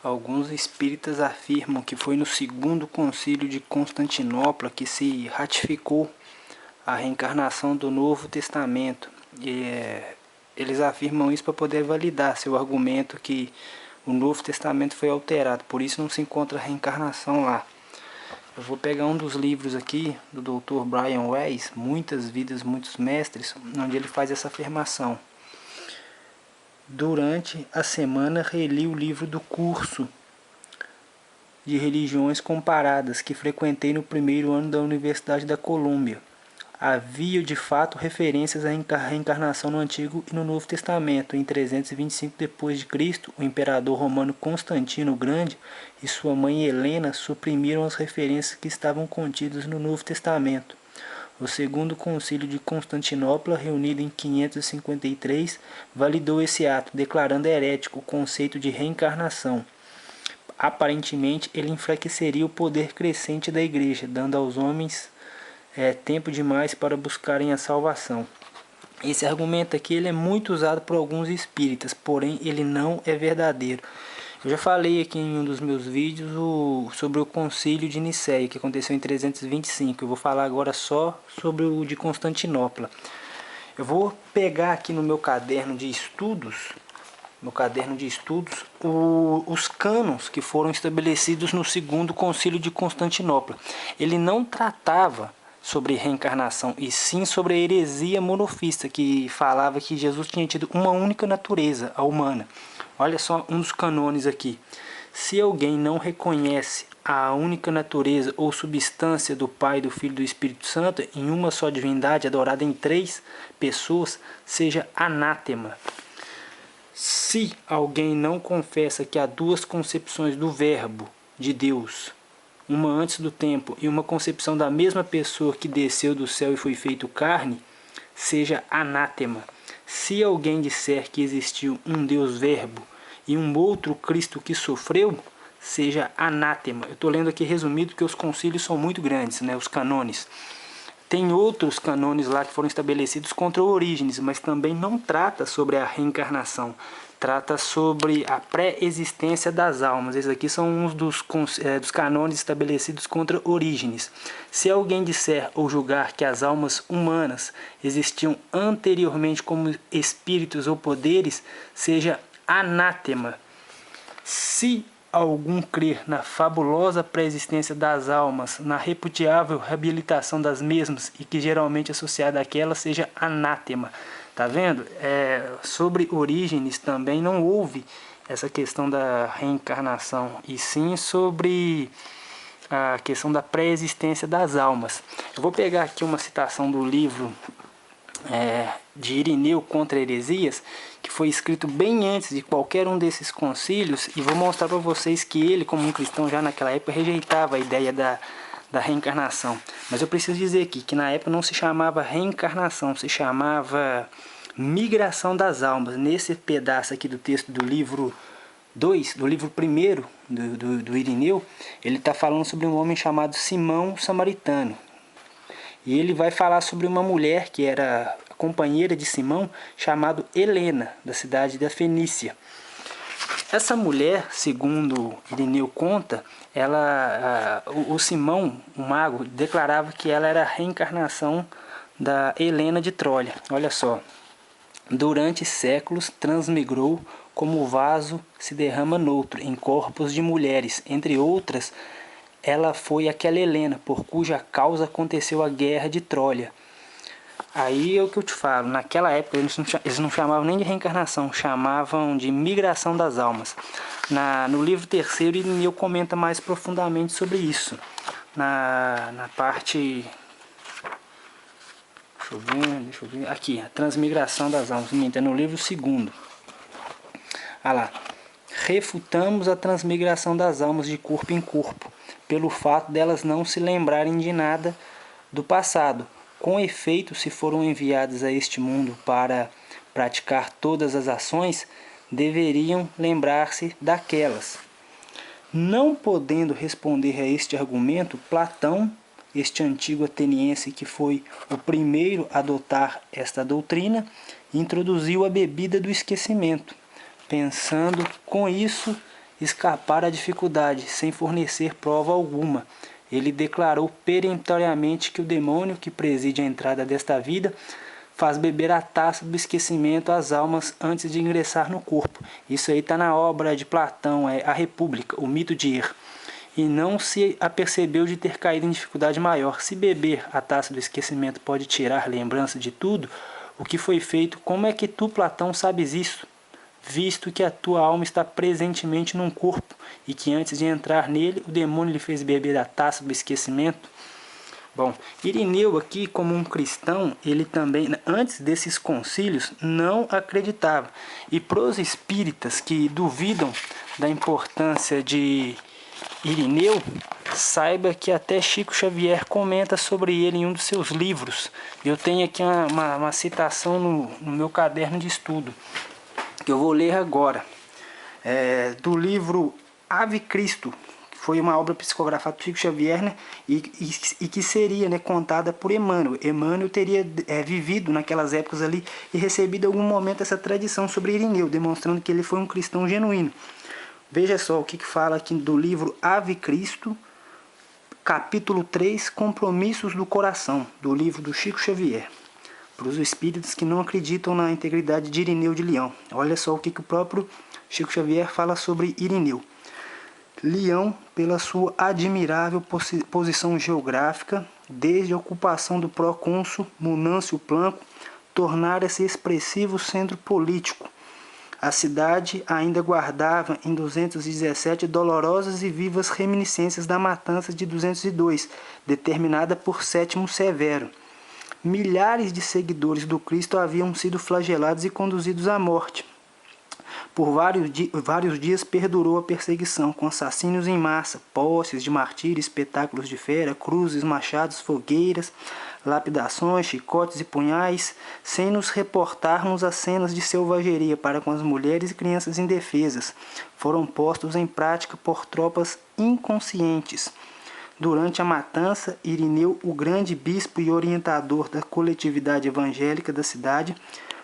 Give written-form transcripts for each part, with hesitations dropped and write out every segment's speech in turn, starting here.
Alguns espíritas afirmam que foi no segundo concílio de Constantinopla que se ratificou a reencarnação do Novo Testamento. Eles afirmam isso para poder validar seu argumento que o Novo Testamento foi alterado, por isso não se encontra reencarnação lá. Eu vou pegar um dos livros aqui do Dr. Brian Weiss, Muitas Vidas, Muitos Mestres, onde ele faz essa afirmação. Durante a semana reli o livro do curso de religiões comparadas que frequentei no primeiro ano da Universidade da Colômbia. Havia de fato referências à reencarnação no Antigo e no Novo Testamento. Em 325 d.C., o imperador romano Constantino o Grande e sua mãe Helena suprimiram as referências que estavam contidas no Novo Testamento. O segundo concílio de Constantinopla, reunido em 553, validou esse ato, declarando herético o conceito de reencarnação. Aparentemente, ele enfraqueceria o poder crescente da Igreja, dando aos homens tempo demais para buscarem a salvação. Esse argumento aqui ele é muito usado por alguns espíritas, porém ele não é verdadeiro. Eu já falei aqui em um dos meus vídeos sobre o concílio de Nicéia, que aconteceu em 325. Eu vou falar agora só sobre o de Constantinopla. Eu vou pegar aqui no meu caderno de estudos, os cânones que foram estabelecidos no segundo concílio de Constantinopla. Ele não tratava sobre reencarnação, e sim sobre a heresia monofista, que falava que Jesus tinha tido uma única natureza, a humana. Olha só um dos canones aqui. Se alguém não reconhece a única natureza ou substância do Pai, do Filho e do Espírito Santo em uma só divindade, adorada em três pessoas, seja anátema. Se alguém não confessa que há duas concepções do Verbo de Deus, uma antes do tempo e uma concepção da mesma pessoa que desceu do céu e foi feito carne, seja anátema. Se alguém disser que existiu um Deus Verbo e um outro Cristo que sofreu, seja anátema. Eu estou lendo aqui resumido porque os concílios são muito grandes, né, os canones. Tem outros canones lá que foram estabelecidos contra Orígenes, mas também não trata sobre a reencarnação. Trata sobre a pré-existência das almas. Esses aqui são uns dos canones estabelecidos contra Orígenes. Se alguém disser ou julgar que as almas humanas existiam anteriormente como espíritos ou poderes, seja anátema. Se algum crer na fabulosa pré-existência das almas, na repudiável reabilitação das mesmas e que geralmente associada àquela, seja anátema. Tá vendo? Sobre Orígenes também não houve essa questão da reencarnação, e sim sobre a questão da pré-existência das almas. Eu vou pegar aqui uma citação do livro de Irineu contra Heresias, que foi escrito bem antes de qualquer um desses concílios, e vou mostrar para vocês que ele, como um cristão já naquela época, rejeitava a ideia da reencarnação. Mas eu preciso dizer aqui que na época não se chamava reencarnação, se chamava migração das almas. Nesse pedaço aqui do texto do livro 2, do livro 1 do Irineu, ele está falando sobre um homem chamado Simão Samaritano. E ele vai falar sobre uma mulher que era a companheira de Simão, chamada Helena, da cidade da Fenícia. Essa mulher, segundo Irineu conta, o Simão, o mago, declarava que ela era a reencarnação da Helena de Troia. Olha só. Durante séculos transmigrou como o vaso se derrama noutro, em corpos de mulheres. Entre outras, ela foi aquela Helena, por cuja causa aconteceu a guerra de Troia. Aí é o que eu te falo, naquela época eles não chamavam nem de reencarnação, chamavam de migração das almas. No livro 3º, Irineu comenta mais profundamente sobre isso. Na parte... Deixa eu ver. Aqui, a transmigração das almas. É no livro 2º. Olha lá. Refutamos a transmigração das almas de corpo em corpo, pelo fato delas não se lembrarem de nada do passado. Com efeito, se foram enviadas a este mundo para praticar todas as ações, deveriam lembrar-se daquelas. Não podendo responder a este argumento, Platão, este antigo ateniense que foi o primeiro a adotar esta doutrina, introduziu a bebida do esquecimento, pensando com isso escapar à dificuldade, sem fornecer prova alguma. Ele declarou peremptoriamente que o demônio que preside a entrada desta vida faz beber a taça do esquecimento às almas antes de ingressar no corpo. Isso aí está na obra de Platão, A República, o mito de Ir. E não se apercebeu de ter caído em dificuldade maior. Se beber a taça do esquecimento pode tirar lembrança de tudo o que foi feito, como é que tu, Platão, sabes isso? Visto que a tua alma está presentemente num corpo, e que antes de entrar nele, o demônio lhe fez beber a taça do esquecimento. Bom, Irineu aqui, como um cristão, ele também, antes desses concílios, não acreditava. E para os espíritas que duvidam da importância de Irineu, saiba que até Chico Xavier comenta sobre ele em um dos seus livros. Eu tenho aqui uma citação no meu caderno de estudo, que eu vou ler agora, do livro Ave Cristo, que foi uma obra psicografada por Chico Xavier, né, e que seria, né, contada por Emmanuel. Emmanuel teria vivido naquelas épocas ali e recebido em algum momento essa tradição sobre Irineu, demonstrando que ele foi um cristão genuíno. Veja só o que fala aqui do livro Ave Cristo, capítulo 3, Compromissos do Coração, do livro do Chico Xavier, para os espíritos que não acreditam na integridade de Irineu de Leão. Olha só o que o próprio Chico Xavier fala sobre Irineu. Leão, pela sua admirável posição geográfica, desde a ocupação do procônsul Munâncio Planco, tornara-se expressivo centro político. A cidade ainda guardava em 217 dolorosas e vivas reminiscências da matança de 202, determinada por Sétimo Severo. Milhares de seguidores do Cristo haviam sido flagelados e conduzidos à morte. Por vários dias perdurou a perseguição, com assassínios em massa, posses de martírio, espetáculos de fera, cruzes, machados, fogueiras, lapidações, chicotes e punhais, sem nos reportarmos as cenas de selvageria para com as mulheres e crianças indefesas. Foram postos em prática por tropas inconscientes. Durante a matança, Irineu, o grande bispo e orientador da coletividade evangélica da cidade,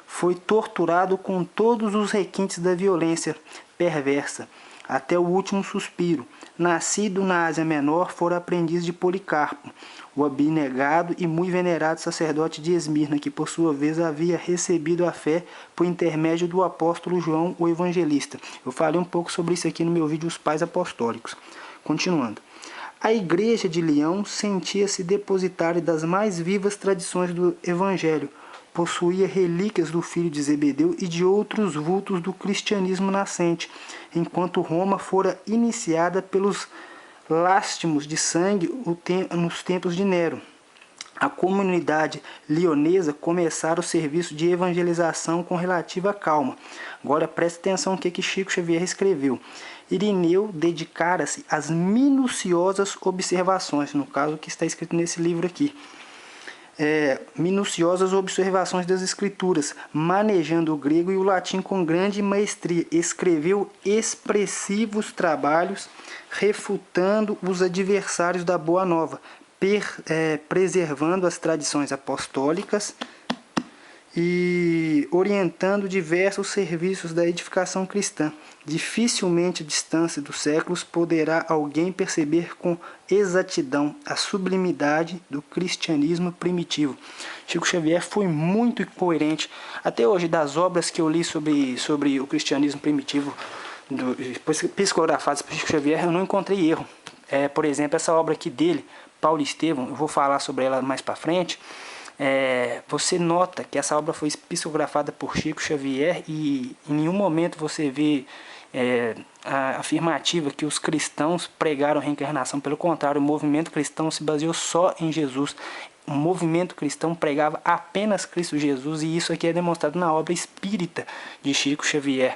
foi torturado com todos os requintes da violência perversa, até o último suspiro. Nascido na Ásia Menor, fora aprendiz de Policarpo, o abnegado e muito venerado sacerdote de Esmirna, que por sua vez havia recebido a fé por intermédio do apóstolo João, o Evangelista. Eu falei um pouco sobre isso aqui no meu vídeo Os Pais Apostólicos. Continuando. A Igreja de Leão sentia-se depositária das mais vivas tradições do Evangelho, possuía relíquias do filho de Zebedeu e de outros vultos do cristianismo nascente, enquanto Roma fora iniciada pelos lástimos de sangue nos tempos de Nero. A comunidade leonesa começara o serviço de evangelização com relativa calma. Agora preste atenção no que Chico Xavier escreveu. Irineu dedicara-se às minuciosas observações, no caso que está escrito nesse livro aqui. Minuciosas observações das escrituras, manejando o grego e o latim com grande maestria. Escreveu expressivos trabalhos refutando os adversários da Boa Nova, preservando as tradições apostólicas e orientando diversos serviços da edificação cristã. Dificilmente, à distância dos séculos, poderá alguém perceber com exatidão a sublimidade do cristianismo primitivo. Chico Xavier foi muito coerente. Até hoje, das obras que eu li sobre o cristianismo primitivo, psicografadas por Chico Xavier, eu não encontrei erro. Por exemplo, essa obra aqui dele, Paulo Estevão, eu vou falar sobre ela mais para frente. Você nota que essa obra foi psicografada por Chico Xavier e em nenhum momento você vê a afirmativa que os cristãos pregaram reencarnação. Pelo contrário, o movimento cristão se baseou só em Jesus. O movimento cristão pregava apenas Cristo Jesus, e isso aqui é demonstrado na obra espírita de Chico Xavier.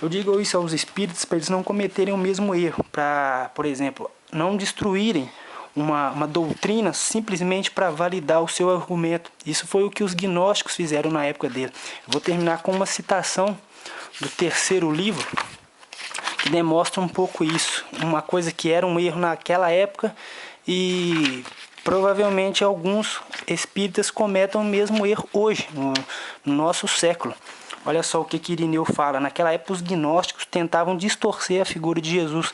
Eu digo isso aos espíritos para eles não cometerem o mesmo erro, para, por exemplo, não destruírem uma doutrina simplesmente para validar o seu argumento. Isso foi o que os gnósticos fizeram na época dele. Eu vou terminar com uma citação do terceiro livro, que demonstra um pouco isso. Uma coisa que era um erro naquela época e provavelmente alguns espíritas cometam o mesmo erro hoje, no nosso século. Olha só o que Irineu fala. Naquela época os gnósticos tentavam distorcer a figura de Jesus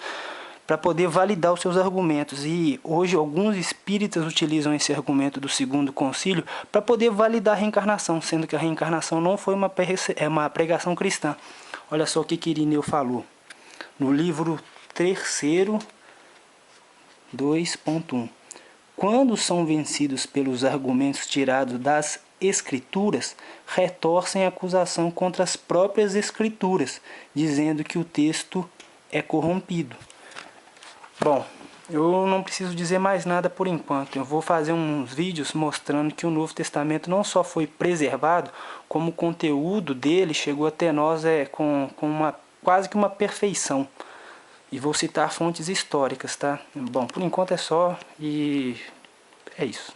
para poder validar os seus argumentos. E hoje alguns espíritas utilizam esse argumento do segundo concílio para poder validar a reencarnação, sendo que a reencarnação não foi uma pregação cristã. Olha só o que Irineu falou. No livro 3º, 2.1. Quando são vencidos pelos argumentos tirados das Escrituras, retorcem a acusação contra as próprias Escrituras, dizendo que o texto é corrompido. Bom, eu não preciso dizer mais nada por enquanto. Eu vou fazer uns vídeos mostrando que o Novo Testamento não só foi preservado, como o conteúdo dele chegou até nós com quase que uma perfeição. E vou citar fontes históricas, tá? Bom, por enquanto é só e é isso.